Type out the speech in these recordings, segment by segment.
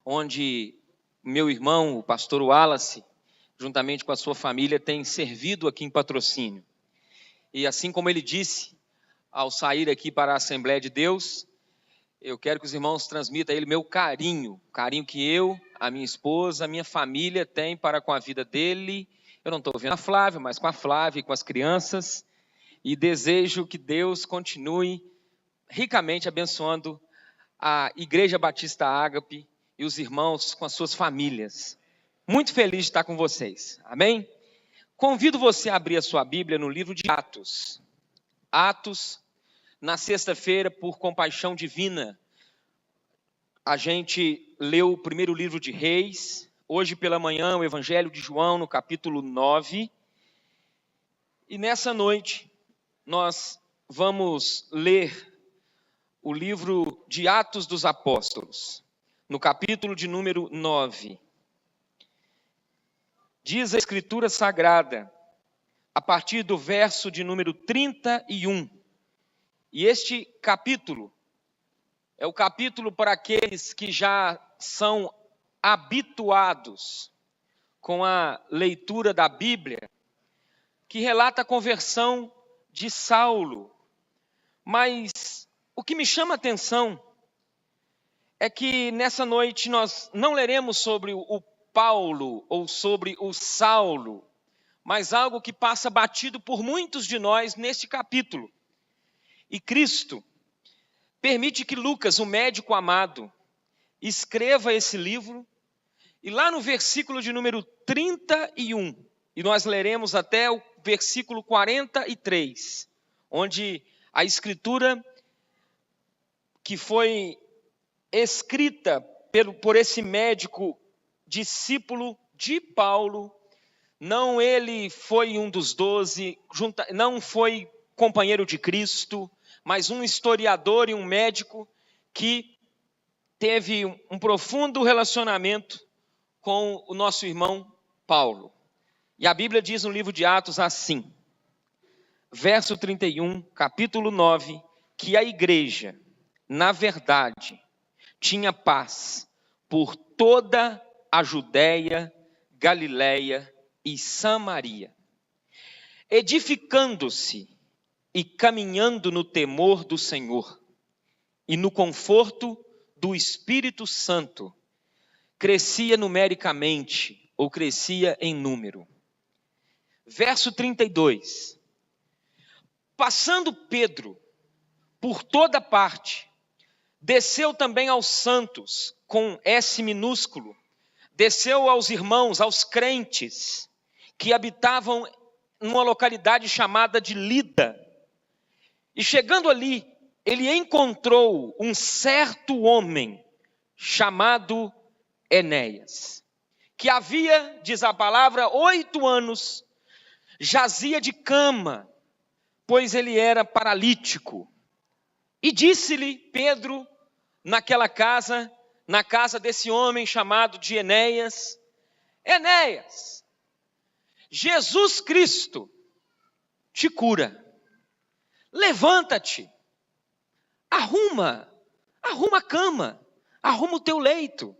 onde meu irmão, o pastor Wallace, juntamente com a sua família, tem servido aqui em Patrocínio. E assim como ele disse, ao sair aqui para a Assembleia de Deus, eu quero que os irmãos transmitam a ele meu carinho, o carinho que eu, a minha esposa, a minha família tem para com a vida dele. Eu não estou vendo a Flávia, mas com a Flávia e com as crianças. E desejo que Deus continue ricamente abençoando a Igreja Batista Ágape e os irmãos com as suas famílias. Muito feliz de estar com vocês. Amém? Convido você a abrir a sua Bíblia no livro de Atos. Atos, na sexta-feira, por compaixão divina, a gente leu o primeiro livro de Reis. Hoje pela manhã, o Evangelho de João, no capítulo 9. E nessa noite, nós vamos ler o livro de Atos dos Apóstolos, no capítulo de número 9. Diz a Escritura Sagrada, a partir do verso de número 31. E este capítulo é o capítulo para aqueles que já são habituados com a leitura da Bíblia, que relata a conversão de Saulo. Mas o que me chama a atenção é que nessa noite nós não leremos sobre o Paulo ou sobre o Saulo, mas algo que passa batido por muitos de nós neste capítulo. E Cristo permite que Lucas, o médico amado, escreva esse livro, e lá no versículo de número 31, e nós leremos até o versículo 43, onde a escritura que foi escrita por esse médico discípulo de Paulo, não ele foi um dos 12, não foi companheiro de Cristo, mas um historiador e um médico que teve um profundo relacionamento com o nosso irmão Paulo. E a Bíblia diz no livro de Atos assim, verso 31, capítulo 9, que a igreja, na verdade, tinha paz por toda a Judéia, Galiléia e Samaria, edificando-se e caminhando no temor do Senhor e no conforto do Espírito Santo, crescia numericamente, ou crescia em número. Verso 32. Passando Pedro por toda parte, desceu também aos santos, com S minúsculo, desceu aos irmãos, aos crentes, que habitavam numa localidade chamada de Lida. E chegando ali, ele encontrou um certo homem, chamado Enéas, que havia, diz a palavra, 8 anos, jazia de cama, pois ele era paralítico. E disse-lhe Pedro, naquela casa, na casa desse homem chamado de Enéas, Enéas, Jesus Cristo te cura. Levanta-te, arruma a cama, arruma o teu leito.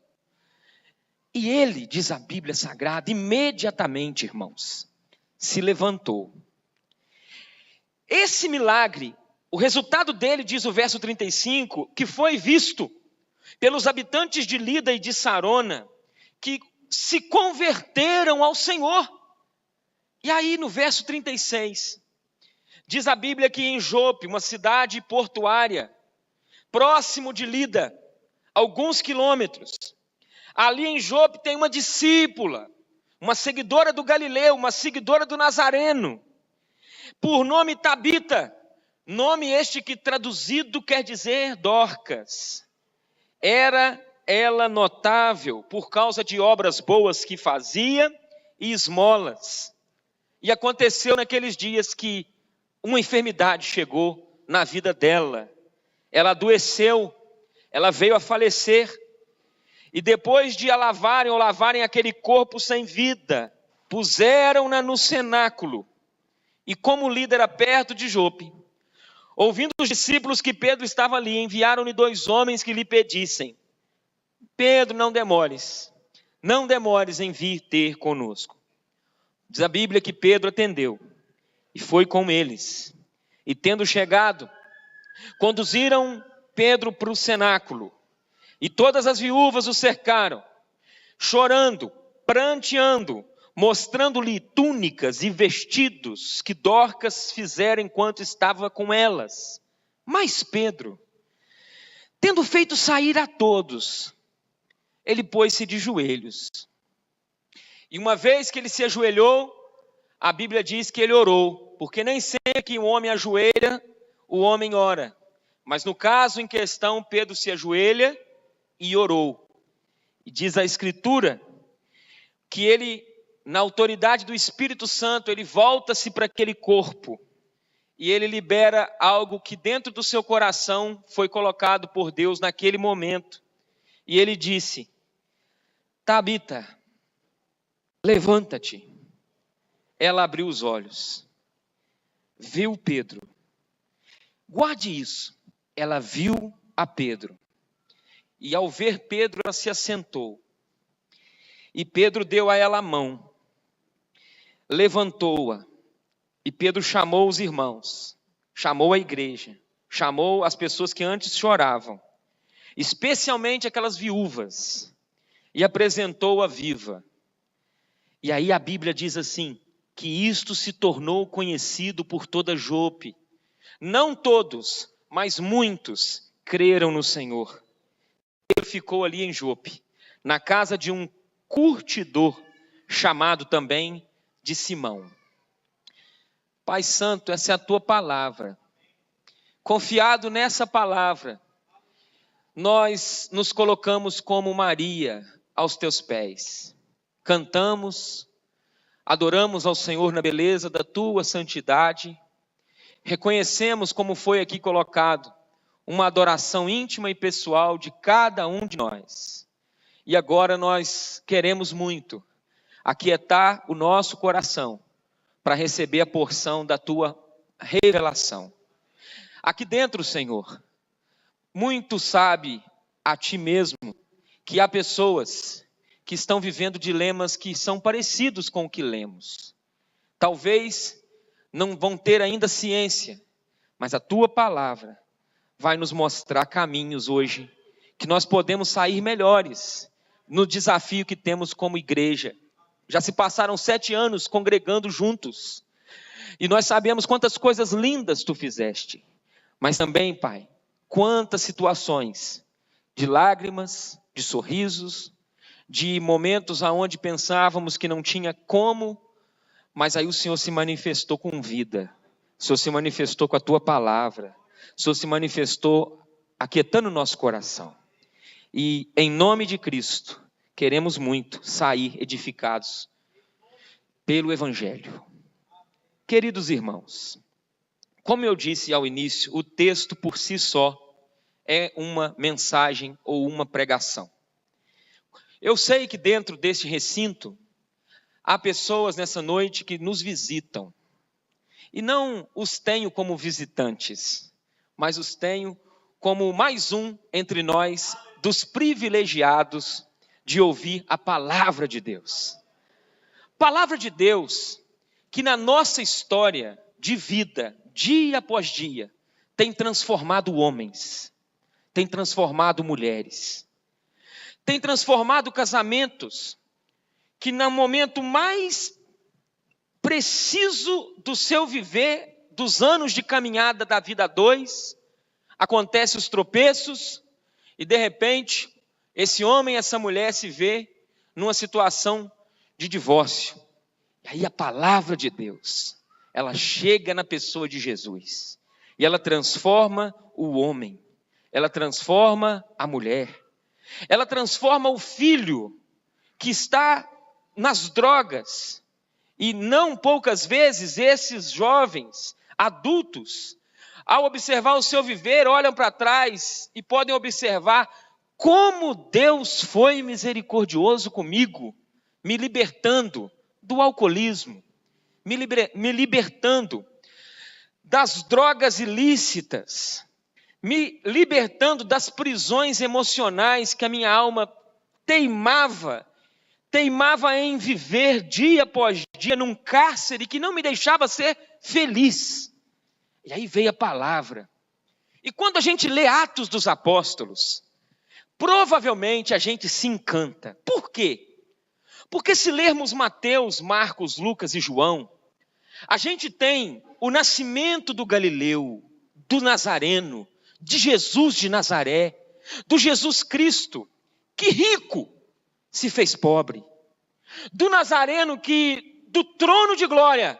E ele, diz a Bíblia Sagrada, imediatamente, irmãos, se levantou. Esse milagre, o resultado dele, diz o verso 35, que foi visto pelos habitantes de Lida e de Sarona, que se converteram ao Senhor. E aí no verso 36, diz a Bíblia que em Jope, uma cidade portuária, próximo de Lida, alguns quilômetros, ali em Jope tem uma discípula, uma seguidora do Galileu, uma seguidora do Nazareno, por nome Tabita, nome este que traduzido quer dizer Dorcas. Era ela notável por causa de obras boas que fazia e esmolas. E aconteceu naqueles dias que uma enfermidade chegou na vida dela. Ela adoeceu, ela veio a falecer. E depois de a lavarem aquele corpo sem vida, puseram-na no cenáculo. E como Lida era perto de Jope, ouvindo os discípulos que Pedro estava ali, enviaram-lhe 2 homens que lhe pedissem: Pedro, não demores em vir ter conosco. Diz a Bíblia que Pedro atendeu e foi com eles. E tendo chegado, conduziram Pedro para o cenáculo. E todas as viúvas o cercaram, chorando, pranteando, mostrando-lhe túnicas e vestidos que Dorcas fizera enquanto estava com elas. Mas Pedro, tendo feito sair a todos, ele pôs-se de joelhos. E uma vez que ele se ajoelhou, a Bíblia diz que ele orou, porque nem sempre que o homem ajoelha, o homem ora. Mas no caso em questão, Pedro se ajoelha e orou. E diz a Escritura que ele, na autoridade do Espírito Santo, ele volta-se para aquele corpo. E ele libera algo que dentro do seu coração foi colocado por Deus naquele momento. E ele disse: Tabita, levanta-te. Ela abriu os olhos, viu Pedro. Guarde isso. Ela viu a Pedro. E ao ver Pedro, ela se assentou. E Pedro deu a ela a mão. Levantou-a. E Pedro chamou os irmãos. Chamou a igreja. Chamou as pessoas que antes choravam. Especialmente aquelas viúvas. E apresentou-a viva. E aí a Bíblia diz assim, que isto se tornou conhecido por toda Jope. Não todos, mas muitos creram no Senhor. Ele ficou ali em Jope, na casa de um curtidor, chamado também de Simão. Pai Santo, essa é a tua palavra. Confiado nessa palavra, nós nos colocamos como Maria aos teus pés. Cantamos, adoramos ao Senhor na beleza da tua santidade. Reconhecemos, como foi aqui colocado, uma adoração íntima e pessoal de cada um de nós. E agora nós queremos muito aquietar o nosso coração para receber a porção da tua revelação. Aqui dentro, Senhor, muito sabe a ti mesmo que há pessoas que estão vivendo dilemas que são parecidos com o que lemos. Talvez não vão ter ainda ciência, mas a tua palavra vai nos mostrar caminhos hoje, que nós podemos sair melhores no desafio que temos como igreja. Já se passaram 7 anos congregando juntos, e nós sabemos quantas coisas lindas tu fizeste, mas também, Pai, quantas situações de lágrimas, de sorrisos, de momentos aonde pensávamos que não tinha como, mas aí o Senhor se manifestou com vida, o Senhor se manifestou com a tua palavra, o Senhor se manifestou aquietando o nosso coração. E em nome de Cristo, queremos muito sair edificados pelo Evangelho. Queridos irmãos, como eu disse ao início, o texto por si só é uma mensagem ou uma pregação. Eu sei que dentro deste recinto, há pessoas nessa noite que nos visitam. E não os tenho como visitantes, mas os tenho como mais um entre nós, dos privilegiados de ouvir a palavra de Deus. Palavra de Deus que na nossa história de vida, dia após dia, tem transformado homens, tem transformado mulheres, tem transformado casamentos, que no momento mais preciso do seu viver, dos anos de caminhada da vida a dois, acontecem os tropeços, e de repente, esse homem e essa mulher se vê numa situação de divórcio. E aí a palavra de Deus, ela chega na pessoa de Jesus, e ela transforma o homem, ela transforma a mulher, ela transforma o filho que está nas drogas. E não poucas vezes esses jovens, adultos, ao observar o seu viver, olham para trás e podem observar como Deus foi misericordioso comigo, me libertando do alcoolismo, me libertando das drogas ilícitas, me libertando das prisões emocionais que a minha alma teimava em viver dia após dia num cárcere que não me deixava ser feliz. E aí veio a palavra. E quando a gente lê Atos dos Apóstolos, provavelmente a gente se encanta. Por quê? Porque se lermos Mateus, Marcos, Lucas e João, a gente tem o nascimento do Galileu, do Nazareno, de Jesus de Nazaré, do Jesus Cristo, que rico se fez pobre, do Nazareno que do trono de glória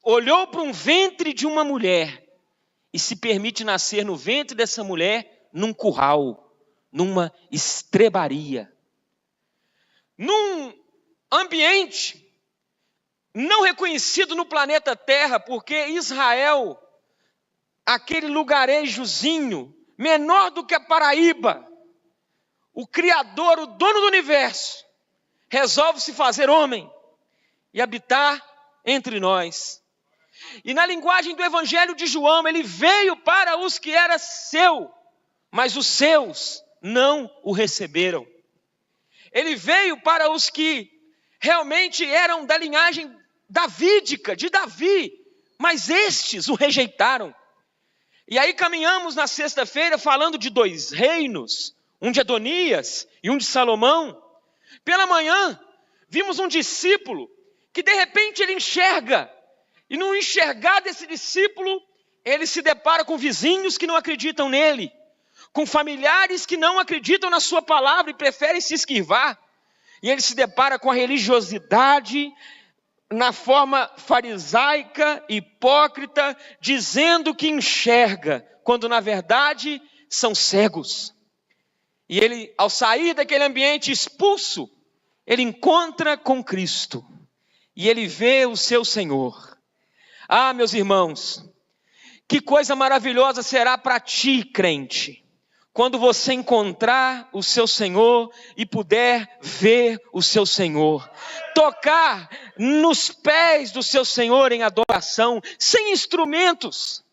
olhou para um ventre de uma mulher e se permite nascer no ventre dessa mulher num curral, numa estrebaria, num ambiente não reconhecido no planeta Terra, porque Israel, aquele lugarejozinho menor do que a Paraíba, o Criador, o dono do universo, resolve se fazer homem e habitar entre nós. E na linguagem do Evangelho de João, ele veio para os que era seu, mas os seus não o receberam. Ele veio para os que realmente eram da linhagem davídica, de Davi, mas estes o rejeitaram. E aí caminhamos na sexta-feira falando de 2 reinos, um de Adonias e um de Salomão. Pela manhã, vimos um discípulo que de repente ele enxerga, e no enxergar desse discípulo, ele se depara com vizinhos que não acreditam nele, com familiares que não acreditam na sua palavra e preferem se esquivar, e ele se depara com a religiosidade na forma farisaica, hipócrita, dizendo que enxerga, quando na verdade são cegos. E ele, ao sair daquele ambiente expulso, ele encontra com Cristo, e ele vê o seu Senhor. Ah, meus irmãos, que coisa maravilhosa será para ti, crente, quando você encontrar o seu Senhor e puder ver o seu Senhor, tocar nos pés do seu Senhor em adoração, sem instrumentos,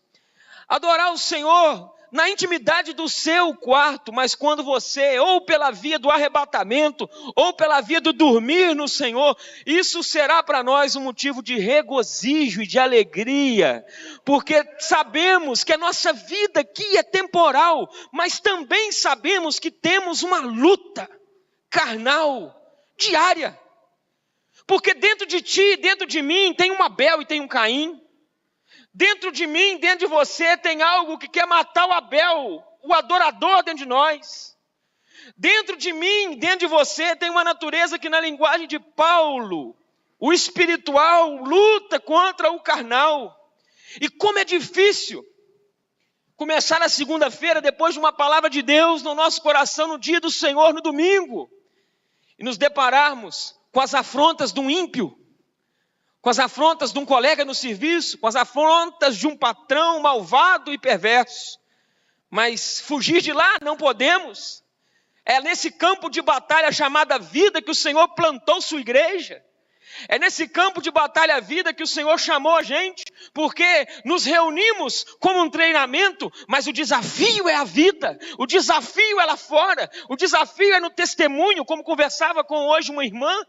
adorar o Senhor na intimidade do seu quarto, mas quando você, ou pela via do arrebatamento, ou pela via do dormir no Senhor, isso será para nós um motivo de regozijo e de alegria, porque sabemos que a nossa vida aqui é temporal, mas também sabemos que temos uma luta carnal, diária, porque dentro de ti, dentro de mim, tem um Abel e tem um Caim. Dentro de mim, dentro de você, tem algo que quer matar o Abel, o adorador dentro de nós. Dentro de mim, dentro de você, tem uma natureza que na linguagem de Paulo, o espiritual luta contra o carnal. E como é difícil começar na segunda-feira, depois de uma palavra de Deus no nosso coração, no dia do Senhor, no domingo, e nos depararmos com as afrontas de um ímpio, com as afrontas de um colega no serviço, com as afrontas de um patrão malvado e perverso. Mas fugir de lá não podemos. É nesse campo de batalha chamada vida que o Senhor plantou sua igreja. É nesse campo de batalha vida que o Senhor chamou a gente, porque nos reunimos como um treinamento, mas o desafio é a vida, o desafio é lá fora, o desafio é no testemunho, como conversava com hoje uma irmã,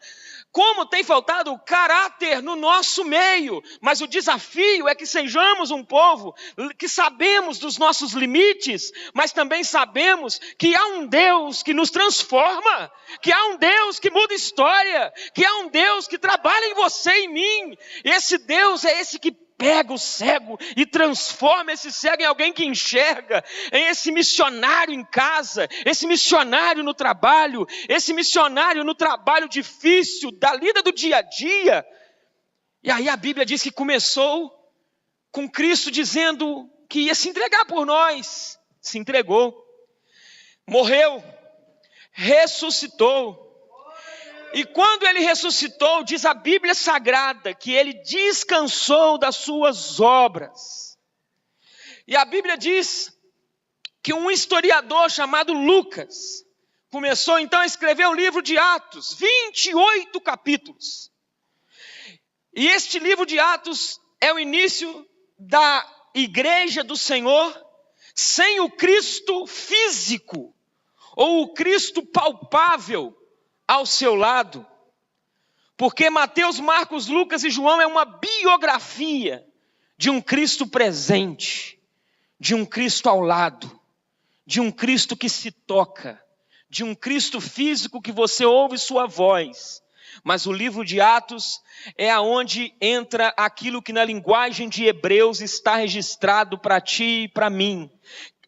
como tem faltado caráter no nosso meio, mas o desafio é que sejamos um povo que sabemos dos nossos limites, mas também sabemos que há um Deus que nos transforma, que há um Deus que muda história, que há um Deus que trabalha em você e em mim. Esse Deus é esse que pega o cego e transforma esse cego em alguém que enxerga, em esse missionário em casa, esse missionário no trabalho, esse missionário no trabalho difícil, da lida do dia a dia. E aí a Bíblia diz que começou com Cristo dizendo que ia se entregar por nós, se entregou, morreu, ressuscitou. E quando ele ressuscitou, diz a Bíblia Sagrada que ele descansou das suas obras. E a Bíblia diz que um historiador chamado Lucas começou então a escrever o livro de Atos, 28 capítulos. E este livro de Atos é o início da igreja do Senhor sem o Cristo físico, ou o Cristo palpável ao seu lado. Porque Mateus, Marcos, Lucas e João é uma biografia de um Cristo presente, de um Cristo ao lado, de um Cristo que se toca, de um Cristo físico que você ouve sua voz. Mas o livro de Atos é aonde entra aquilo que na linguagem de Hebreus está registrado para ti e para mim.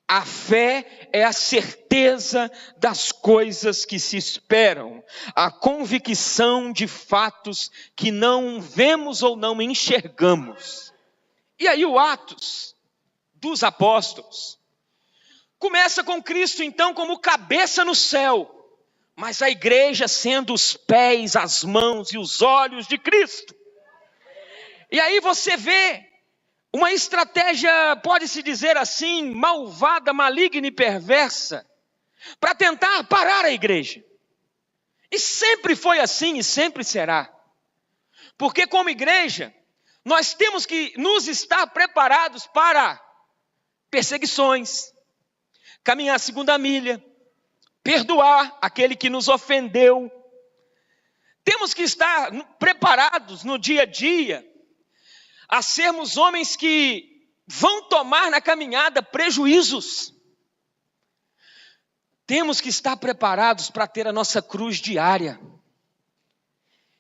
A fé é a certeza das coisas que se esperam, a convicção de fatos que não vemos ou não enxergamos. E aí o Atos dos Apóstolos começa com Cristo então como cabeça no céu, mas a igreja sendo os pés, as mãos e os olhos de Cristo. E aí você vê uma estratégia, pode-se dizer assim, malvada, maligna e perversa, para tentar parar a igreja. E sempre foi assim e sempre será. Porque como igreja, nós temos que nos estar preparados para perseguições, caminhar a segunda milha, perdoar aquele que nos ofendeu. Temos que estar preparados no dia a dia, a sermos homens que vão tomar na caminhada prejuízos. Temos que estar preparados para ter a nossa cruz diária.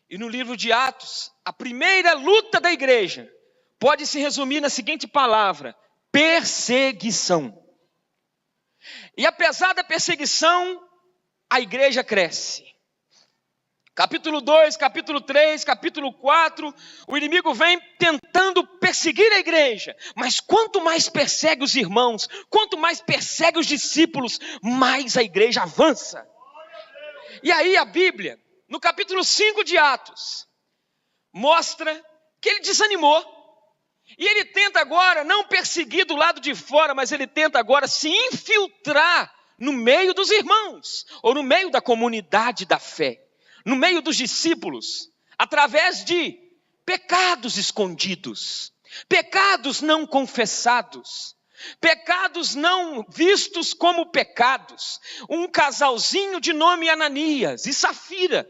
E no livro de Atos, a primeira luta da igreja pode se resumir na seguinte palavra: perseguição. E apesar da perseguição, a igreja cresce. Capítulo 2, capítulo 3, capítulo 4, o inimigo vem tentando perseguir a igreja. Mas quanto mais persegue os irmãos, quanto mais persegue os discípulos, mais a igreja avança. E aí a Bíblia, no capítulo 5 de Atos, mostra que ele desanimou. E ele tenta agora não perseguir do lado de fora, mas ele tenta agora se infiltrar no meio dos irmãos, ou no meio da comunidade da fé, no meio dos discípulos, através de pecados escondidos, pecados não confessados, pecados não vistos como pecados. Um casalzinho de nome Ananias e Safira,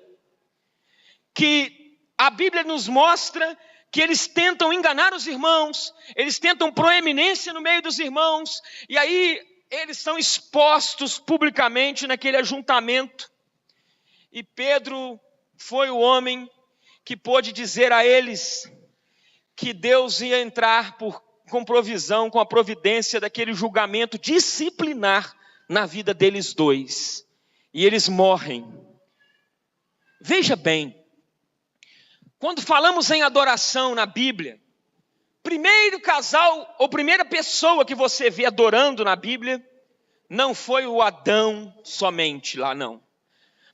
que a Bíblia nos mostra que eles tentam enganar os irmãos, eles tentam proeminência no meio dos irmãos, e aí eles são expostos publicamente naquele ajuntamento. E Pedro foi o homem que pôde dizer a eles que Deus ia entrar com provisão, com a providência daquele julgamento disciplinar na vida deles dois. E eles morrem. Veja bem, quando falamos em adoração na Bíblia, primeiro casal ou primeira pessoa que você vê adorando na Bíblia, não foi o Adão somente lá não.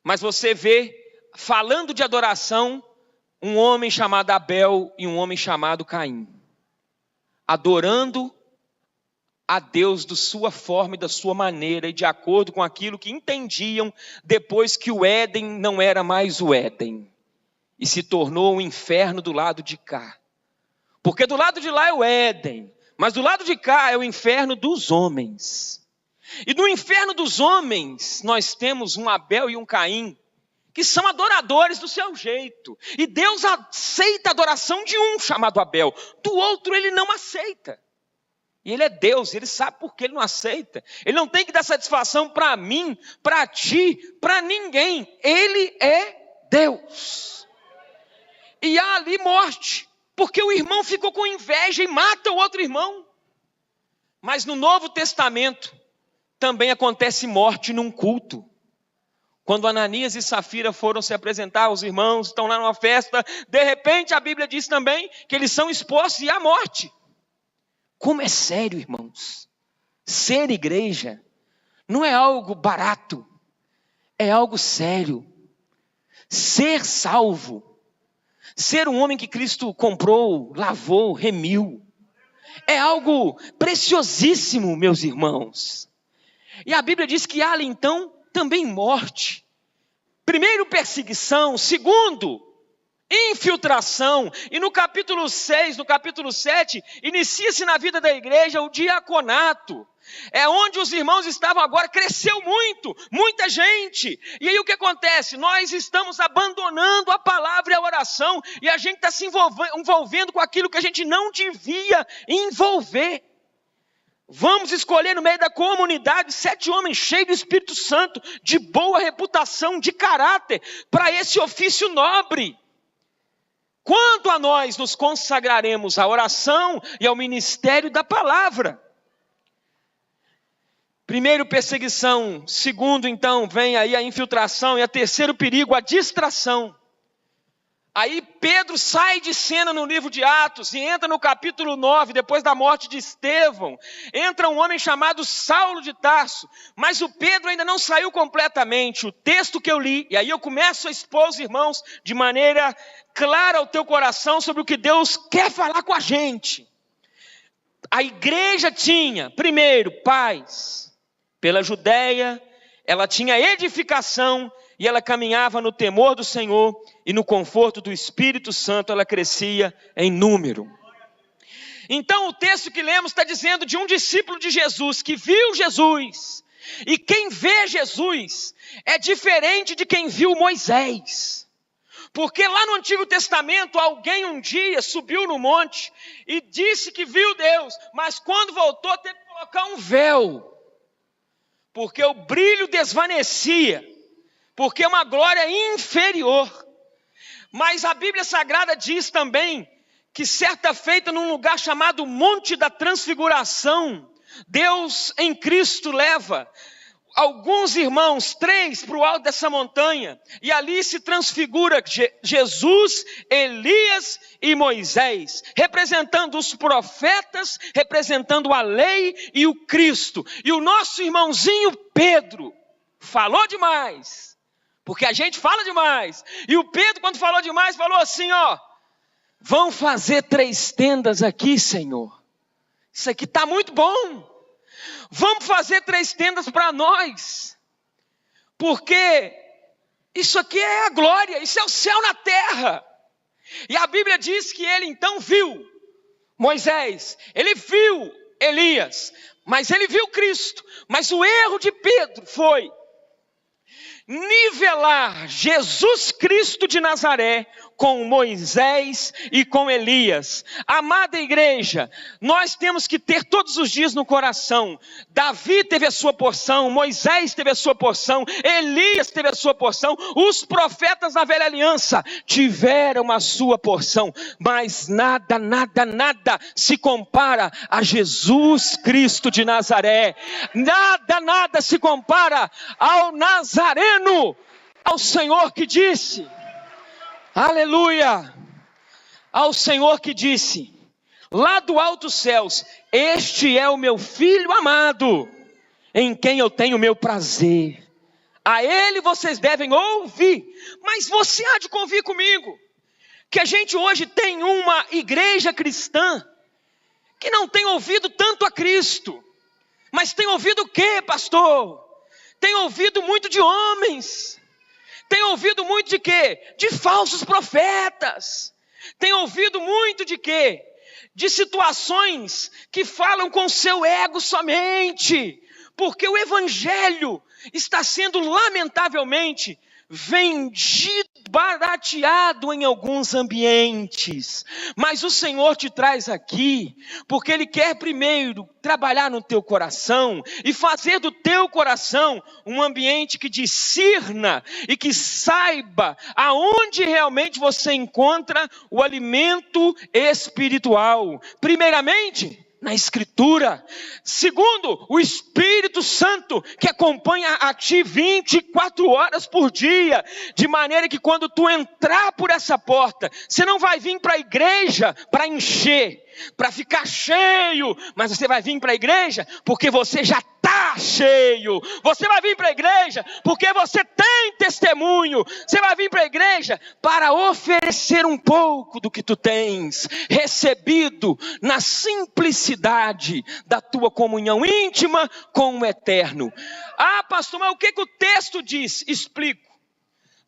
Mas você vê, falando de adoração, um homem chamado Abel e um homem chamado Caim. Adorando a Deus da sua forma e da sua maneira, e de acordo com aquilo que entendiam depois que o Éden não era mais o Éden. E se tornou um inferno do lado de cá. Porque do lado de lá é o Éden, mas do lado de cá é o inferno dos homens. E no inferno dos homens, nós temos um Abel e um Caim, que são adoradores do seu jeito. E Deus aceita a adoração de um chamado Abel, do outro ele não aceita. E ele é Deus, ele sabe por que ele não aceita. Ele não tem que dar satisfação para mim, para ti, para ninguém. Ele é Deus. E há ali morte, porque o irmão ficou com inveja e mata o outro irmão. Mas no Novo Testamento também acontece morte num culto. Quando Ananias e Safira foram se apresentar aos irmãos, estão lá numa festa, de repente a Bíblia diz também que eles são expostos à morte. Como é sério, irmãos. Ser igreja não é algo barato, é algo sério. Ser salvo, ser um homem que Cristo comprou, lavou, remiu, é algo preciosíssimo, meus irmãos. E a Bíblia diz que há então também morte. Primeiro, perseguição. Segundo, infiltração. E no capítulo 6, no capítulo 7, inicia-se na vida da igreja o diaconato. É onde os irmãos estavam agora, cresceu muito, muita gente. E aí o que acontece? Nós estamos abandonando a palavra e a oração, e a gente está se envolvendo com aquilo que a gente não devia envolver. Vamos escolher no meio da comunidade 7 homens cheios do Espírito Santo, de boa reputação, de caráter, para esse ofício nobre. Quanto a nós nos consagraremos à oração e ao ministério da palavra? Primeiro, perseguição. Segundo, então, vem aí a infiltração. E a terceiro perigo, a distração. Aí Pedro sai de cena no livro de Atos e entra no capítulo 9, depois da morte de Estevão. Entra um homem chamado Saulo de Tarso. Mas o Pedro ainda não saiu completamente. O texto que eu li, e aí eu começo a expor os irmãos de maneira clara ao teu coração sobre o que Deus quer falar com a gente. A igreja tinha, primeiro, paz. Pela Judéia, ela tinha edificação e ela caminhava no temor do Senhor e no conforto do Espírito Santo, ela crescia em número. Então o texto que lemos está dizendo de um discípulo de Jesus que viu Jesus. E quem vê Jesus é diferente de quem viu Moisés. Porque lá no Antigo Testamento, alguém um dia subiu no monte e disse que viu Deus, mas quando voltou teve que colocar um véu. Porque o brilho desvanecia, porque é uma glória inferior. Mas a Bíblia Sagrada diz também que certa feita num lugar chamado Monte da Transfiguração, Deus em Cristo leva alguns irmãos, 3, para o alto dessa montanha, e ali se transfigura Jesus, Elias e Moisés, representando os profetas, representando a lei e o Cristo. E o nosso irmãozinho Pedro falou demais, porque a gente fala demais. E o Pedro, quando falou demais, falou assim, vão fazer 3 tendas aqui, Senhor. Isso aqui está muito bom. Vamos fazer 3 tendas para nós, porque isso aqui é a glória, isso é o céu na terra. E a Bíblia diz que ele então viu Moisés, ele viu Elias, mas ele viu Cristo. Mas o erro de Pedro foi nivelar Jesus Cristo de Nazaré com Moisés e com Elias. Amada igreja, nós temos que ter todos os dias no coração, Davi teve a sua porção, Moisés teve a sua porção, Elias teve a sua porção, os profetas da velha aliança tiveram a sua porção, mas nada se compara a Jesus Cristo de Nazaré. Nada se compara ao Nazareno, ao Senhor que disse, aleluia, ao Senhor que disse, lá do alto céus, este é o meu filho amado, em quem eu tenho meu prazer, a ele vocês devem ouvir. Mas você há de convir comigo, que a gente hoje tem uma igreja cristã, que não tem ouvido tanto a Cristo, mas tem ouvido o quê, pastor? Tem ouvido muito de homens. Tem ouvido muito de quê? De falsos profetas. Tem ouvido muito de quê? De situações que falam com seu ego somente. Porque o evangelho está sendo lamentavelmente vendido, barateado em alguns ambientes. Mas o Senhor te traz aqui, porque Ele quer primeiro trabalhar no teu coração e fazer do teu coração um ambiente que discirna e que saiba aonde realmente você encontra o alimento espiritual. Primeiramente, na Escritura. Segundo, o Espírito Santo que acompanha a ti 24 horas por dia, de maneira que quando tu entrar por essa porta, você não vai vir para a igreja para encher, para ficar cheio, mas você vai vir para a igreja porque você já está cheio. Você vai vir para a igreja porque você tem testemunho. Você vai vir para a igreja para oferecer um pouco do que tu tens recebido na simplicidade da tua comunhão íntima com o Eterno. Ah, pastor, mas o que o texto diz? Explico.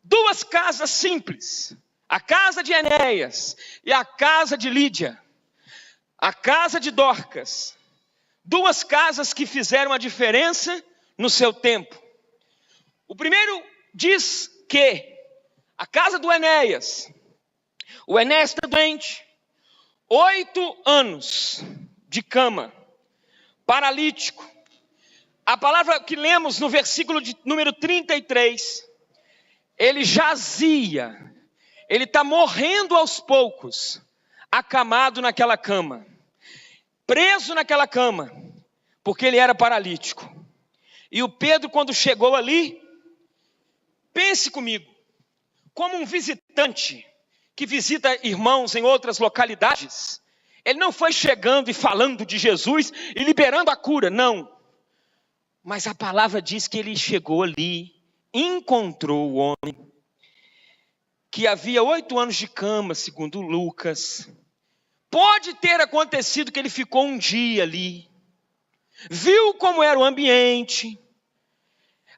2 casas simples. A casa de Enéas e a casa de Lídia, a casa de Dorcas, duas casas que fizeram a diferença no seu tempo. O primeiro diz que a casa do Enéas, o Enéas está doente, 8 anos de cama, paralítico. A palavra que lemos no versículo de número 33, ele jazia, ele está morrendo aos poucos, acamado naquela cama, preso naquela cama, porque ele era paralítico. E o Pedro, quando chegou ali, pense comigo, como um visitante que visita irmãos em outras localidades, ele não foi chegando e falando de Jesus e liberando a cura, não. Mas a palavra diz que ele chegou ali, encontrou o homem, que havia 8 anos de cama, segundo Lucas. Pode ter acontecido que ele ficou um dia ali, viu como era o ambiente,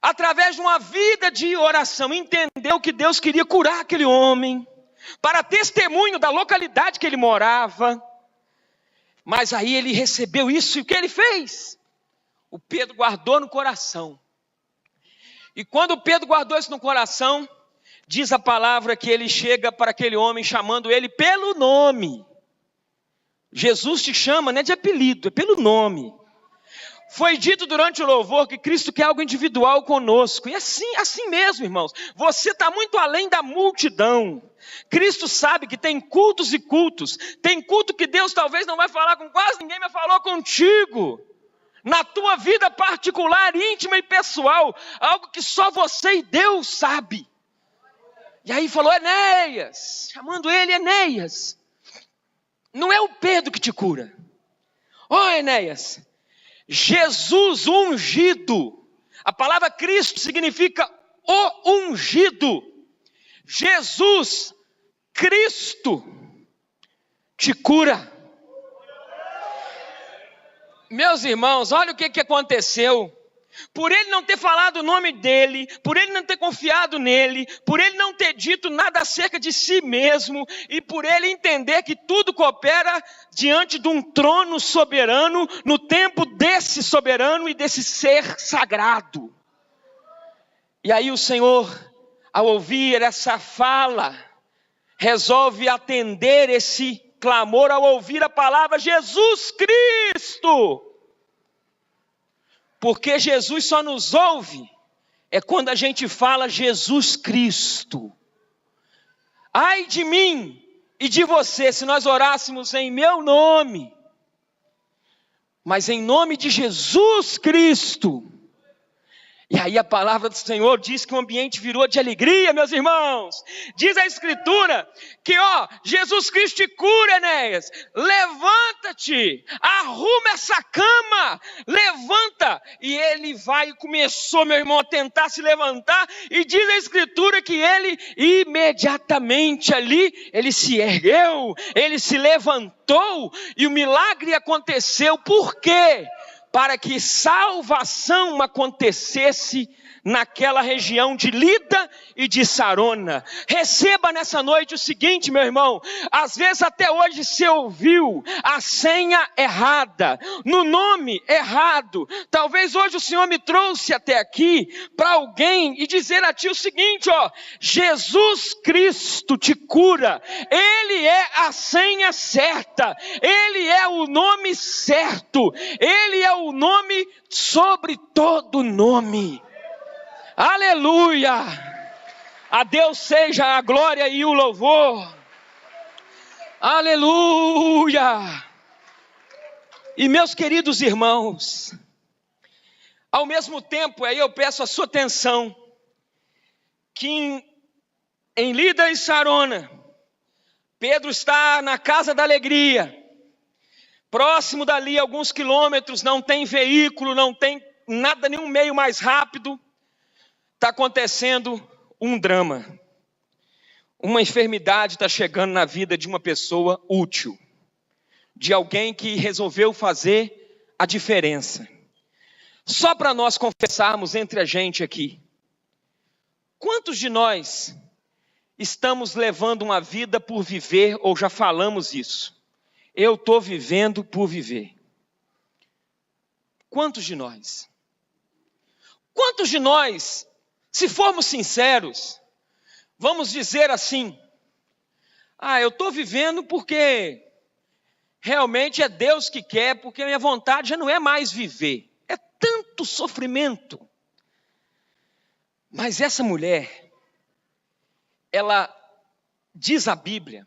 através de uma vida de oração, entendeu que Deus queria curar aquele homem, para testemunho da localidade que ele morava. Mas aí ele recebeu isso e o que ele fez? O Pedro guardou no coração. E quando o Pedro guardou isso no coração, diz a palavra que ele chega para aquele homem chamando ele pelo nome. Jesus te chama, não é de apelido, é pelo nome. Foi dito durante o louvor que Cristo quer algo individual conosco. E assim mesmo, irmãos. Você está muito além da multidão. Cristo sabe que tem cultos e cultos. Tem culto que Deus talvez não vai falar com quase ninguém, mas falou contigo. Na tua vida particular, íntima e pessoal. Algo que só você e Deus sabe. E aí falou Enéas, chamando ele Enéas. Não é o Pedro que te cura. Enéas, Jesus ungido. A palavra Cristo significa o ungido. Jesus Cristo te cura. Meus irmãos, olha o que aconteceu. Por ele não ter falado o nome dele, por ele não ter confiado nele, por ele não ter dito nada acerca de si mesmo, e por ele entender que tudo coopera diante de um trono soberano, no tempo desse soberano e desse ser sagrado. E aí o Senhor, ao ouvir essa fala, resolve atender esse clamor ao ouvir a palavra Jesus Cristo. Porque Jesus só nos ouve quando a gente fala Jesus Cristo. Ai de mim e de você se nós orássemos em meu nome, mas em nome de Jesus Cristo. E aí a palavra do Senhor diz que o ambiente virou de alegria, meus irmãos. Diz a Escritura que, Jesus Cristo te cura, Enéas. Levanta-te, arruma essa cama, levanta. E ele começou, meu irmão, a tentar se levantar. E diz a Escritura que ele imediatamente ali, ele se ergueu, ele se levantou. E o milagre aconteceu. Por quê? Para que salvação acontecesse naquela região de Lida e de Sarona. Receba nessa noite o seguinte, meu irmão. Às vezes até hoje você ouviu a senha errada, no nome errado. Talvez hoje o Senhor me trouxe até aqui para alguém e dizer a ti o seguinte, Jesus Cristo te cura. Ele é a senha certa. Ele é o nome certo. Ele é o nome sobre todo nome. Aleluia! A Deus seja a glória e o louvor. Aleluia! E meus queridos irmãos, ao mesmo tempo, aí eu peço a sua atenção, que em Lida e Sarona, Pedro está na casa da alegria, próximo dali, alguns quilômetros, não tem veículo, não tem nada, nenhum meio mais rápido. Está acontecendo um drama. Uma enfermidade está chegando na vida de uma pessoa útil. De alguém que resolveu fazer a diferença. Só para nós confessarmos entre a gente aqui. Quantos de nós estamos levando uma vida por viver, ou já falamos isso? Eu estou vivendo por viver. Quantos de nós? Quantos de nós, se formos sinceros, vamos dizer assim: eu estou vivendo porque realmente é Deus que quer, porque a minha vontade já não é mais viver. É tanto sofrimento. Mas essa mulher, ela diz a Bíblia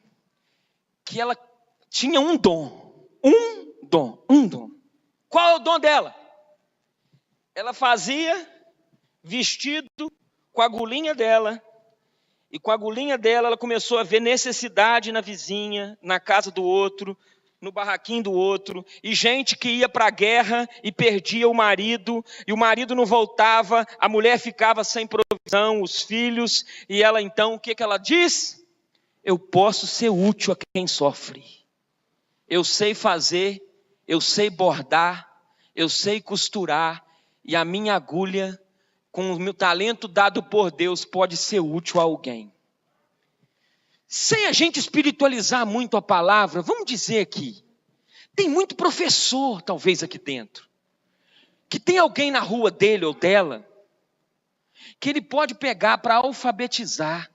que ela tinha um dom. Qual é o dom dela? Ela fazia vestido com a agulhinha dela, e com a agulhinha dela ela começou a ver necessidade na vizinha, na casa do outro, no barraquinho do outro, e gente que ia para a guerra e perdia o marido, e o marido não voltava, a mulher ficava sem provisão, os filhos, e ela então, o que ela diz? Eu posso ser útil a quem sofre. Eu sei fazer, eu sei bordar, eu sei costurar, e a minha agulha, com o meu talento dado por Deus, pode ser útil a alguém. Sem a gente espiritualizar muito a palavra, vamos dizer aqui, tem muito professor talvez aqui dentro, que tem alguém na rua dele ou dela, que ele pode pegar para alfabetizar,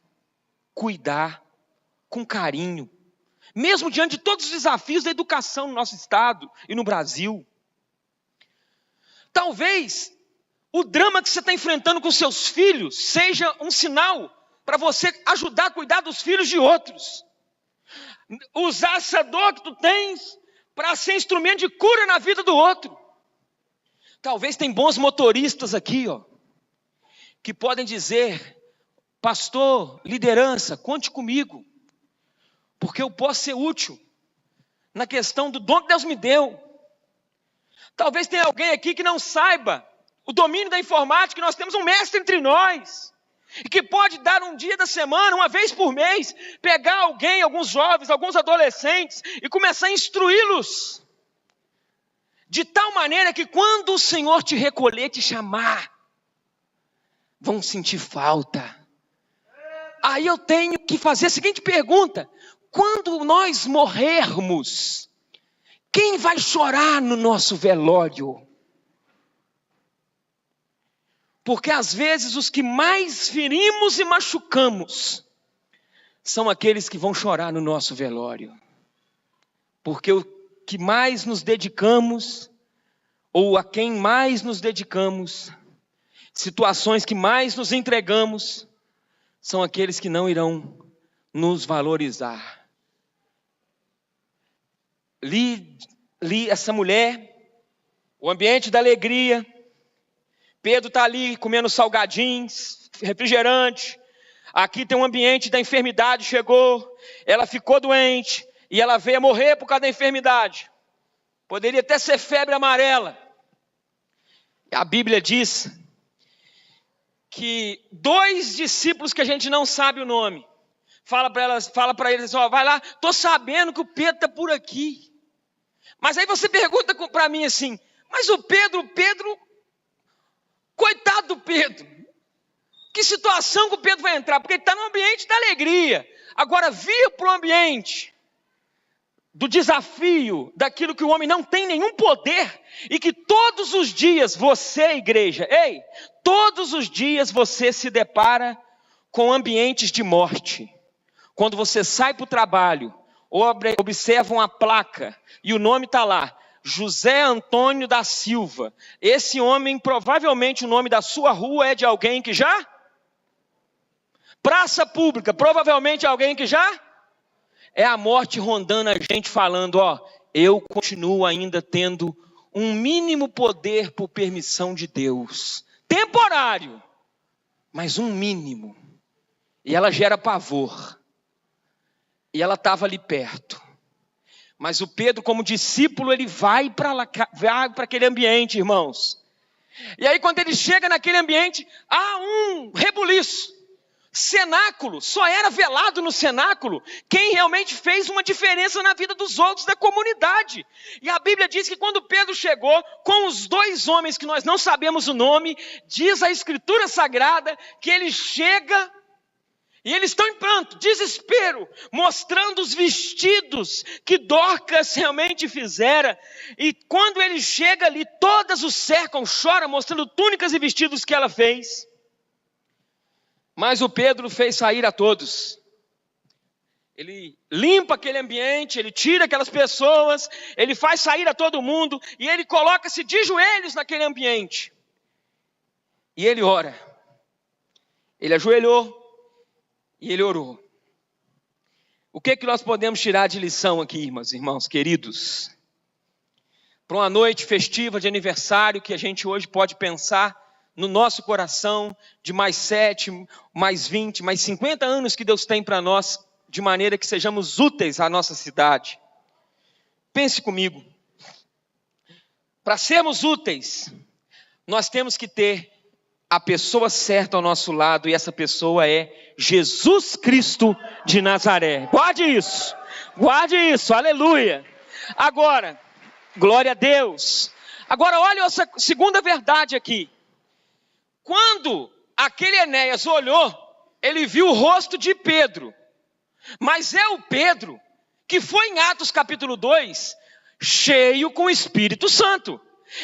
cuidar, com carinho, mesmo diante de todos os desafios da educação no nosso estado e no Brasil. Talvez o drama que você está enfrentando com seus filhos seja um sinal para você ajudar a cuidar dos filhos de outros. Usar essa dor que tu tens para ser instrumento de cura na vida do outro. Talvez tem bons motoristas aqui, que podem dizer: pastor, liderança, conte comigo, porque eu posso ser útil na questão do dom que Deus me deu. Talvez tenha alguém aqui que não saiba o domínio da informática, que nós temos um mestre entre nós, e que pode dar um dia da semana, uma vez por mês, pegar alguém, alguns jovens, alguns adolescentes, e começar a instruí-los, de tal maneira que quando o Senhor te recolher, te chamar, vão sentir falta. Aí eu tenho que fazer a seguinte pergunta: quando nós morrermos, quem vai chorar no nosso velório? Porque às vezes os que mais ferimos e machucamos são aqueles que vão chorar no nosso velório. Porque o que mais nos dedicamos, ou a quem mais nos dedicamos, situações que mais nos entregamos, são aqueles que não irão nos valorizar. Li essa mulher, o ambiente da alegria. Pedro está ali comendo salgadinhos, refrigerante. Aqui tem um ambiente da enfermidade, chegou. Ela ficou doente e ela veio a morrer por causa da enfermidade. Poderia até ser febre amarela. A Bíblia diz que 2 discípulos que a gente não sabe o nome, fala para eles assim: vai lá, estou sabendo que o Pedro está por aqui. Mas aí você pergunta para mim assim: mas o Pedro, coitado do Pedro, que situação que o Pedro vai entrar? Porque ele está no ambiente da alegria. Agora vir para o ambiente do desafio, daquilo que o homem não tem nenhum poder, e que todos os dias você, igreja, todos os dias você se depara com ambientes de morte. Quando você sai para o trabalho, observa uma placa, e o nome está lá: José Antônio da Silva. Esse homem, provavelmente o nome da sua rua é de alguém que já? Praça pública, provavelmente alguém que já? É a morte rondando a gente, falando: eu continuo ainda tendo um mínimo poder por permissão de Deus. Temporário, mas um mínimo. E ela gera pavor. E ela estava ali perto. Mas o Pedro, como discípulo, ele vai para aquele ambiente, irmãos. E aí quando ele chega naquele ambiente, há um rebuliço. Cenáculo, só era velado no cenáculo quem realmente fez uma diferença na vida dos outros da comunidade. E a Bíblia diz que quando Pedro chegou com os 2 homens que nós não sabemos o nome, diz a Escritura Sagrada que ele chega E eles estão em pranto, desespero, mostrando os vestidos que Dorcas realmente fizera. E quando ele chega ali, todas o cercam, choram, mostrando túnicas e vestidos que ela fez. Mas o Pedro fez sair a todos. Ele limpa aquele ambiente, ele tira aquelas pessoas, ele faz sair a todo mundo e ele coloca-se de joelhos naquele ambiente. E ele ora. Ele ajoelhou e ele orou. O que nós podemos tirar de lição aqui, irmãos queridos? Para uma noite festiva de aniversário que a gente hoje pode pensar no nosso coração de mais 7, mais 20, mais 50 anos que Deus tem para nós, de maneira que sejamos úteis à nossa cidade. Pense comigo. Para sermos úteis, nós temos que ter a pessoa certa ao nosso lado, e essa pessoa é Jesus Cristo de Nazaré. Guarde isso, aleluia. Agora, glória a Deus. Agora olha essa segunda verdade aqui. Quando aquele Enéas olhou, ele viu o rosto de Pedro. Mas é o Pedro que foi em Atos capítulo 2, cheio com o Espírito Santo.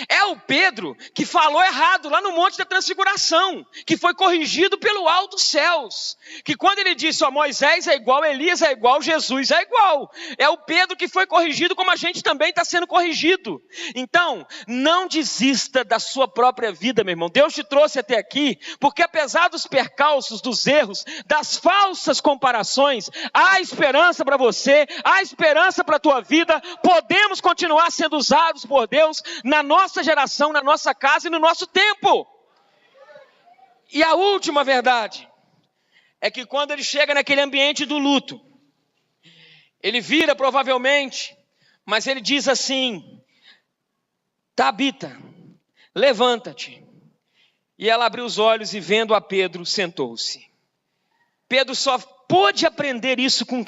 É o Pedro que falou errado lá no Monte da Transfiguração, que foi corrigido pelo alto céus, que quando ele disse, Moisés é igual, Elias é igual, Jesus é igual. É o Pedro que foi corrigido como a gente também está sendo corrigido. Então, não desista da sua própria vida, meu irmão. Deus te trouxe até aqui, porque apesar dos percalços, dos erros, das falsas comparações, há esperança para você, há esperança para a tua vida. Podemos continuar sendo usados por Deus na nossa geração, na nossa casa e no nosso tempo. E a última verdade é que quando ele chega naquele ambiente do luto, ele vira provavelmente, mas ele diz assim, Tabita, levanta-te. E ela abriu os olhos e vendo a Pedro, sentou-se. Pedro só pôde aprender isso com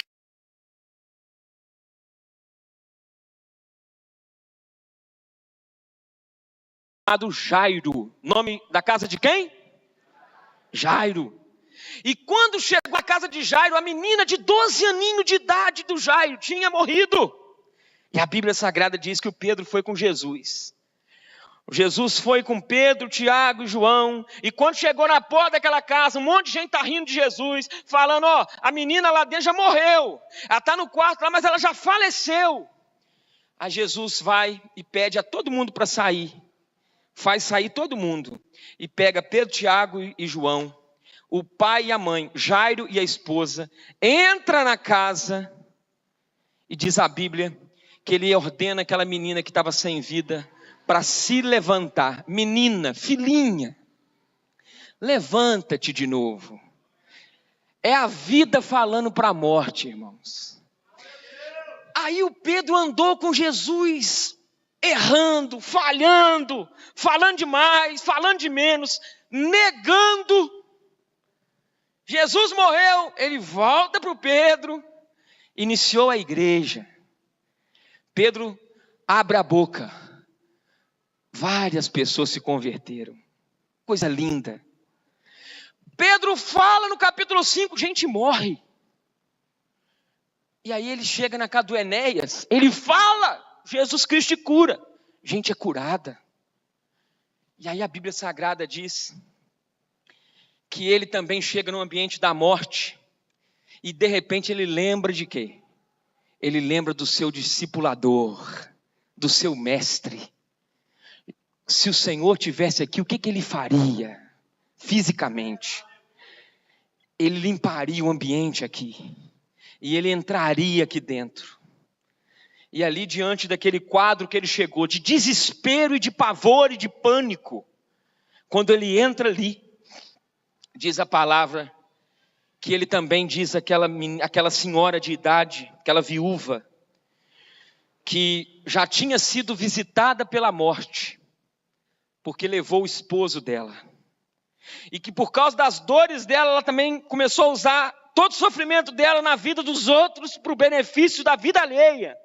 Jairo. Nome da casa de quem? Jairo. E quando chegou à casa de Jairo, a menina de 12 aninhos de idade do Jairo tinha morrido. E a Bíblia Sagrada diz que o Pedro foi com Jesus. Jesus foi com Pedro, Tiago e João. E quando chegou na porta daquela casa, um monte de gente está rindo de Jesus, falando, a menina lá dentro já morreu. Ela está no quarto lá, mas ela já faleceu. Aí Jesus vai e pede a todo mundo para sair. Faz sair todo mundo. E pega Pedro, Tiago e João, o pai e a mãe, Jairo e a esposa, entra na casa e diz a Bíblia que ele ordena aquela menina que estava sem vida para se levantar. Menina, filhinha, levanta-te de novo. É a vida falando para a morte, irmãos. Aí o Pedro andou com Jesus, errando, falhando, falando demais, falando de menos, negando. Jesus morreu, ele volta para o Pedro, iniciou a igreja. Pedro abre a boca, várias pessoas se converteram, coisa linda. Pedro fala no capítulo 5, gente morre. E aí ele chega na casa do Enéas, ele fala, Jesus Cristo te cura, gente é curada. E aí a Bíblia Sagrada diz que ele também chega no ambiente da morte, e de repente ele lembra de quê? Ele lembra do seu discipulador, do seu mestre. Se o Senhor tivesse aqui, o que ele faria fisicamente? Ele limparia o ambiente aqui, e ele entraria aqui dentro. E ali diante daquele quadro que ele chegou, de desespero e de pavor e de pânico, quando ele entra ali, diz a palavra, que ele também diz aquela senhora de idade, aquela viúva, que já tinha sido visitada pela morte, porque levou o esposo dela. E que por causa das dores dela, ela também começou a usar todo o sofrimento dela na vida dos outros, para o benefício da vida alheia.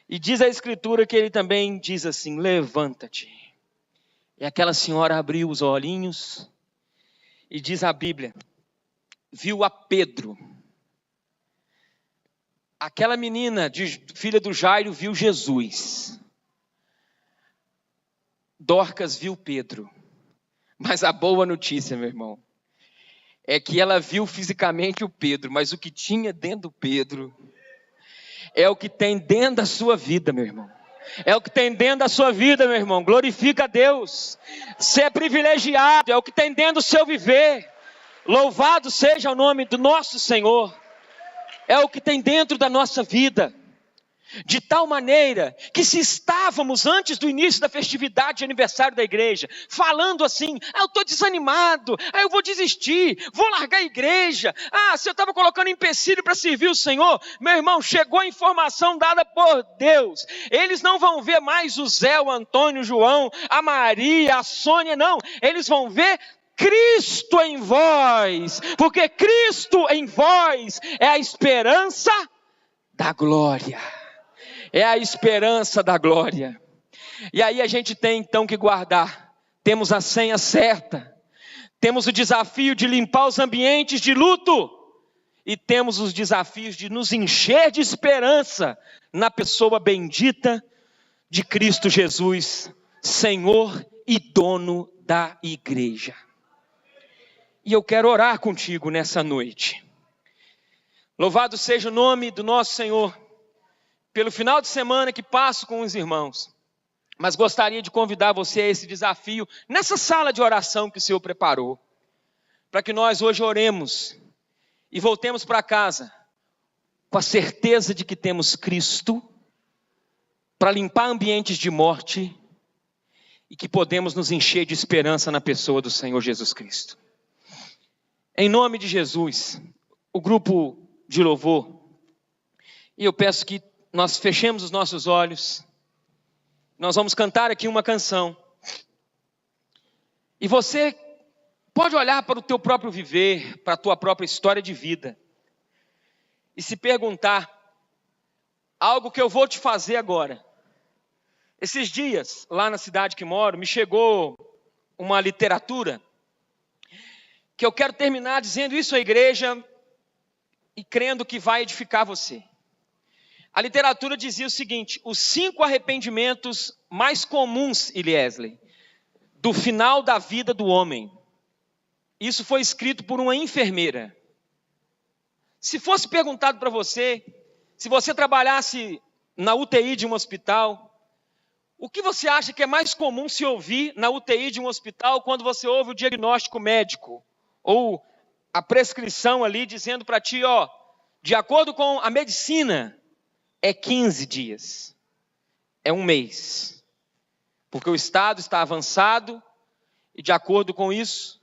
E diz a Escritura que ele também diz assim, levanta-te. E aquela senhora abriu os olhinhos, e diz a Bíblia, viu a Pedro. Aquela menina, filha do Jairo, viu Jesus. Dorcas viu Pedro. Mas a boa notícia, meu irmão, é que ela viu fisicamente o Pedro, mas o que tinha dentro do Pedro é o que tem dentro da sua vida, meu irmão. É o que tem dentro da sua vida, meu irmão. Glorifica a Deus. Você é privilegiado, é o que tem dentro do seu viver. Louvado seja o nome do nosso Senhor. É o que tem dentro da nossa vida. De tal maneira que se estávamos antes do início da festividade de aniversário da igreja, falando assim, eu estou desanimado, eu vou desistir, vou largar a igreja, se eu estava colocando empecilho para servir o Senhor, meu irmão, chegou a informação dada por Deus, eles não vão ver mais o Zé, o Antônio, o João, a Maria, a Sônia, não, eles vão ver Cristo em vós, porque Cristo em vós é a esperança da glória. É a esperança da glória. E aí a gente tem então que guardar. Temos a senha certa. Temos o desafio de limpar os ambientes de luto. E temos os desafios de nos encher de esperança na pessoa bendita de Cristo Jesus, Senhor e dono da igreja. E eu quero orar contigo nessa noite. Louvado seja o nome do nosso Senhor, pelo final de semana que passo com os irmãos. Mas gostaria de convidar você a esse desafio, nessa sala de oração que o Senhor preparou, para que nós hoje oremos e voltemos para casa com a certeza de que temos Cristo para limpar ambientes de morte e que podemos nos encher de esperança na pessoa do Senhor Jesus Cristo. Em nome de Jesus, o grupo de louvor, e eu peço que nós fechemos os nossos olhos, nós vamos cantar aqui uma canção, e você pode olhar para o teu próprio viver, para a tua própria história de vida, e se perguntar, algo que eu vou te fazer agora. Esses dias, lá na cidade que moro, me chegou uma literatura, que eu quero terminar dizendo isso à igreja, e crendo que vai edificar você. A literatura dizia o seguinte: os 5 arrependimentos mais comuns, Eliesley, do final da vida do homem. Isso foi escrito por uma enfermeira. Se fosse perguntado para você, se você trabalhasse na UTI de um hospital, o que você acha que é mais comum se ouvir na UTI de um hospital quando você ouve o diagnóstico médico? Ou a prescrição ali dizendo para ti, de acordo com a medicina, é 15 dias, é 1 mês, porque o estado está avançado e de acordo com isso,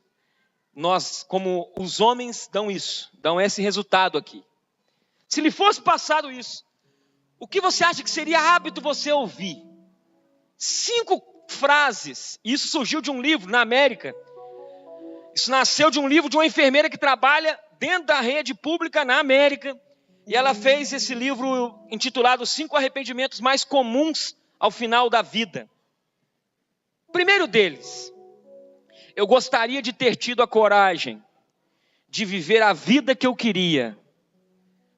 nós, como os homens, dão esse resultado aqui. Se lhe fosse passado isso, o que você acha que seria hábito você ouvir? 5 frases, isso surgiu de um livro na América, isso nasceu de um livro de uma enfermeira que trabalha dentro da rede pública na América, e ela fez esse livro intitulado 5 arrependimentos mais comuns ao final da vida. O primeiro deles, eu gostaria de ter tido a coragem de viver a vida que eu queria,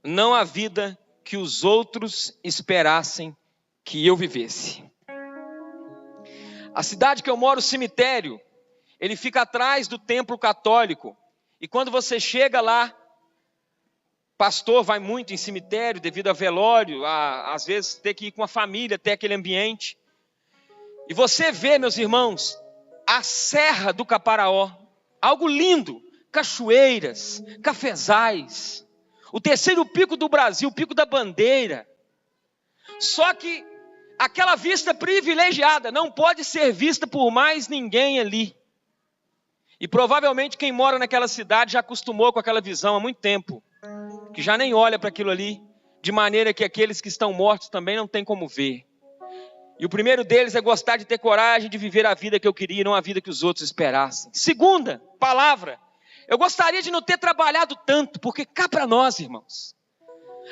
não a vida que os outros esperassem que eu vivesse. A cidade que eu moro, o cemitério, ele fica atrás do templo católico. E quando você chega lá, pastor vai muito em cemitério devido a velório, às vezes ter que ir com a família até aquele ambiente. E você vê, meus irmãos, a Serra do Caparaó, algo lindo, cachoeiras, cafezais, o 3º pico do Brasil, o Pico da Bandeira. Só que aquela vista privilegiada não pode ser vista por mais ninguém ali. E provavelmente quem mora naquela cidade já acostumou com aquela visão há muito tempo, que já nem olha para aquilo ali, de maneira que aqueles que estão mortos também não têm como ver. E o primeiro deles é gostar de ter coragem de viver a vida que eu queria, não a vida que os outros esperassem. Segunda palavra, eu gostaria de não ter trabalhado tanto, porque cá para nós, irmãos,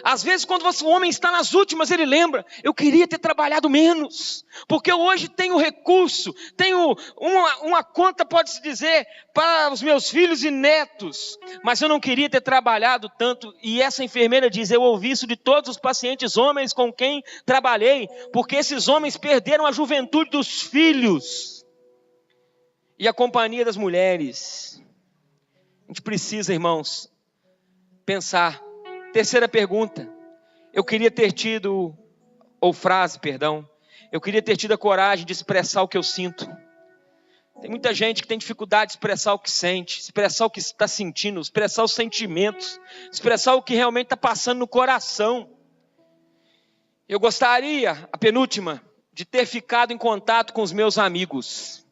Às vezes quando o homem está nas últimas, ele lembra, eu queria ter trabalhado menos, porque eu hoje tenho recurso, tenho uma conta, pode-se dizer, para os meus filhos e netos, mas eu não queria ter trabalhado tanto. E essa enfermeira diz, eu ouvi isso de todos os pacientes homens com quem trabalhei, porque esses homens perderam a juventude dos filhos e a companhia das mulheres. A gente precisa, irmãos, pensar. Terceira pergunta, eu queria ter tido a coragem de expressar o que eu sinto. Tem muita gente que tem dificuldade de expressar o que sente, expressar o que está sentindo, expressar os sentimentos, expressar o que realmente está passando no coração. Eu gostaria, a penúltima, de ter ficado em contato com os meus amigos.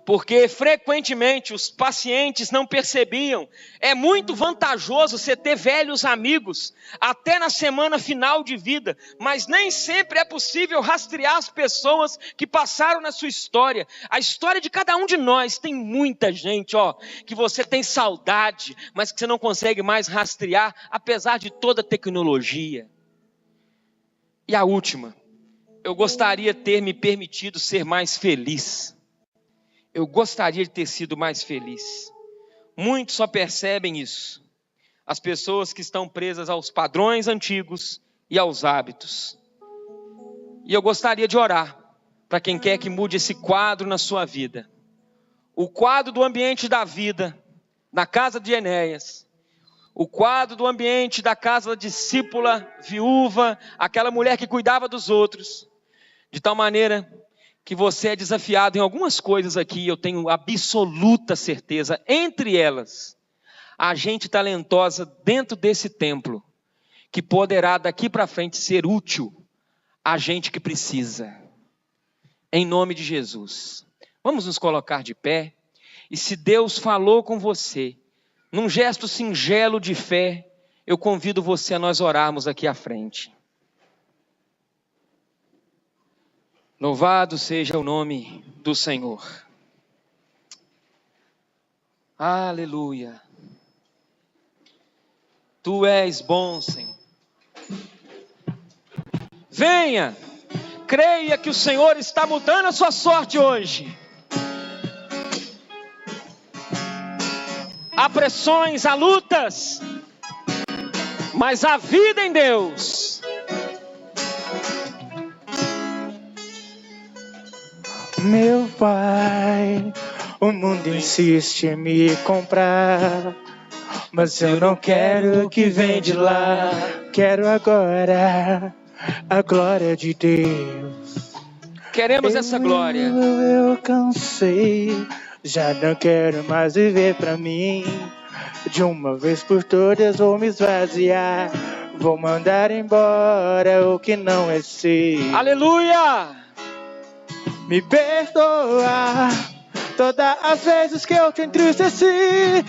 Porque frequentemente os pacientes não percebiam. É muito vantajoso você ter velhos amigos, até na semana final de vida. Mas nem sempre é possível rastrear as pessoas que passaram na sua história. A história de cada um de nós, tem muita gente, que você tem saudade, mas que você não consegue mais rastrear, apesar de toda a tecnologia. E a última, eu gostaria de ter me permitido ser mais feliz. Eu gostaria de ter sido mais feliz. Muitos só percebem isso. As pessoas que estão presas aos padrões antigos e aos hábitos. E eu gostaria de orar para quem quer que mude esse quadro na sua vida. O quadro do ambiente da vida, na casa de Enéas. O quadro do ambiente da casa da discípula, viúva, aquela mulher que cuidava dos outros. De tal maneira que você é desafiado em algumas coisas aqui, eu tenho absoluta certeza, entre elas, a gente talentosa dentro desse templo, que poderá daqui para frente ser útil a gente que precisa, em nome de Jesus. Vamos nos colocar de pé, e se Deus falou com você, num gesto singelo de fé, eu convido você a nós orarmos aqui à frente. Louvado seja o nome do Senhor. Aleluia. Tu és bom, Senhor. Venha, creia que o Senhor está mudando a sua sorte hoje. Há pressões, há lutas, mas há vida em Deus. Meu Pai, o mundo insiste em me comprar, mas eu não quero o que vem de lá. Quero agora a glória de Deus. Queremos essa glória. Eu cansei, já não quero mais viver pra mim. De uma vez por todas vou me esvaziar. Vou mandar embora o que não é seu. Aleluia! Me perdoa todas as vezes que eu te entristeci.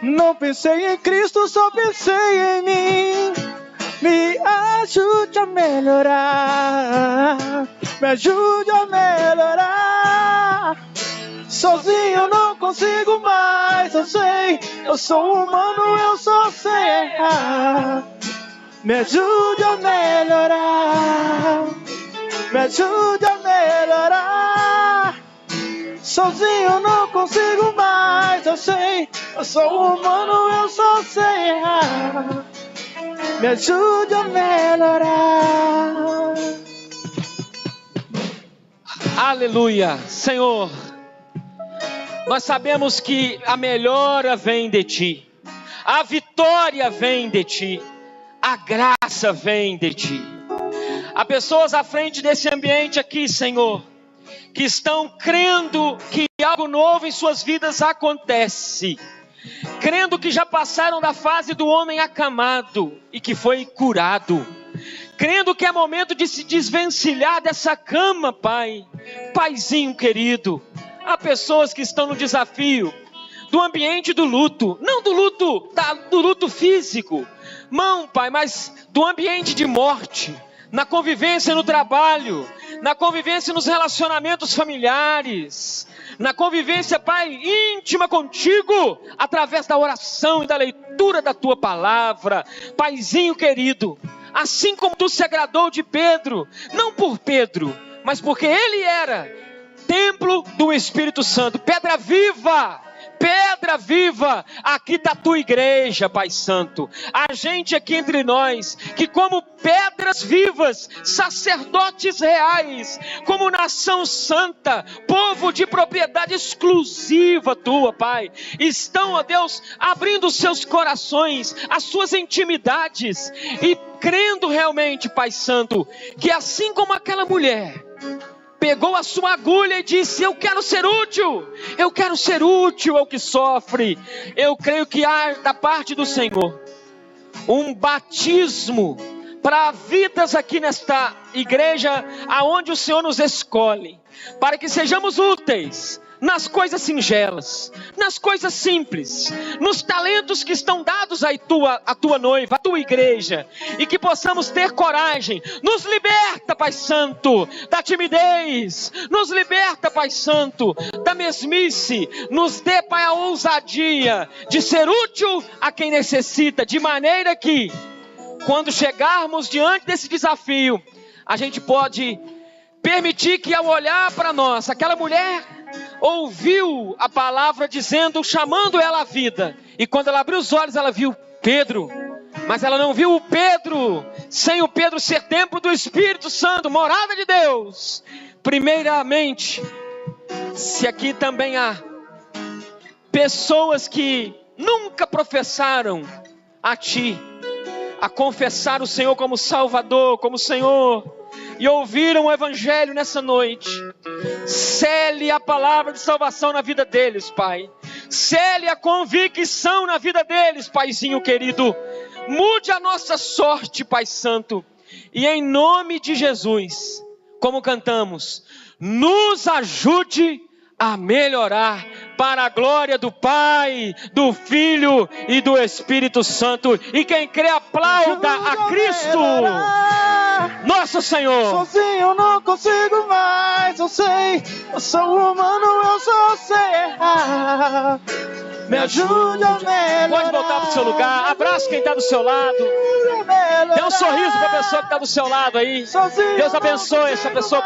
Não pensei em Cristo, só pensei em mim. Me ajude a melhorar. Me ajude a melhorar. Sozinho eu não consigo mais, eu sei. Eu sou humano, eu só sei errar. Me ajude a melhorar. Me ajude a melhorar. Sozinho eu não consigo mais, eu sei. Eu sou humano, eu só sei errar. Me ajude a melhorar. Aleluia, Senhor. Nós sabemos que a melhora vem de Ti. A vitória vem de Ti. A graça vem de Ti. Há pessoas à frente desse ambiente aqui, Senhor, que estão crendo que algo novo em suas vidas acontece. Crendo que já passaram da fase do homem acamado e que foi curado. Crendo que é momento de se desvencilhar dessa cama, Pai. Paizinho querido, há pessoas que estão no desafio do ambiente do luto. Não do luto físico. Não, Pai, mas do ambiente de morte. Na convivência no trabalho, na convivência nos relacionamentos familiares, na convivência, Pai, íntima contigo, através da oração e da leitura da tua palavra. Paizinho querido, assim como tu se agradou de Pedro, não por Pedro, mas porque ele era templo do Espírito Santo, pedra viva, aqui está a tua igreja, Pai Santo, a gente aqui entre nós, que como pedras vivas, sacerdotes reais, como nação santa, povo de propriedade exclusiva tua, Pai, estão, ó Deus, abrindo os seus corações, as suas intimidades, e crendo realmente, Pai Santo, que assim como aquela mulher pegou a sua agulha e disse: eu quero ser útil ao que sofre. Eu creio que há da parte do Senhor um batismo para vidas aqui nesta igreja, aonde o Senhor nos escolhe, para que sejamos úteis nas coisas singelas, nas coisas simples, nos talentos que estão dados à tua noiva, à tua igreja, e que possamos ter coragem. Nos liberta, Pai Santo, da timidez, nos liberta, Pai Santo, da mesmice, nos dê, Pai, a ousadia de ser útil a quem necessita, de maneira que, quando chegarmos diante desse desafio, a gente pode permitir que, ao olhar para nós, aquela mulher ouviu a palavra dizendo, chamando ela à vida, e quando ela abriu os olhos, ela viu Pedro, mas ela não viu o Pedro, sem o Pedro ser templo do Espírito Santo, morada de Deus. Primeiramente, se aqui também há pessoas que nunca professaram a Ti, a confessar o Senhor como Salvador, como Senhor, e ouviram o Evangelho nessa noite, sele a palavra de salvação na vida deles, Pai. Sele a convicção na vida deles, Paizinho querido. Mude a nossa sorte, Pai Santo. E em nome de Jesus, como cantamos, nos ajude a melhorar para a glória do Pai, do Filho e do Espírito Santo. E quem crê, aplauda a Cristo, nosso Senhor. Sozinho eu não consigo mais, eu sei, eu sou humano, eu só sei errar. Me ajude a melhorar. Pode voltar para o seu lugar, abraça quem está do seu lado, dê um sorriso para a pessoa que está do seu lado aí. Deus abençoe essa pessoa.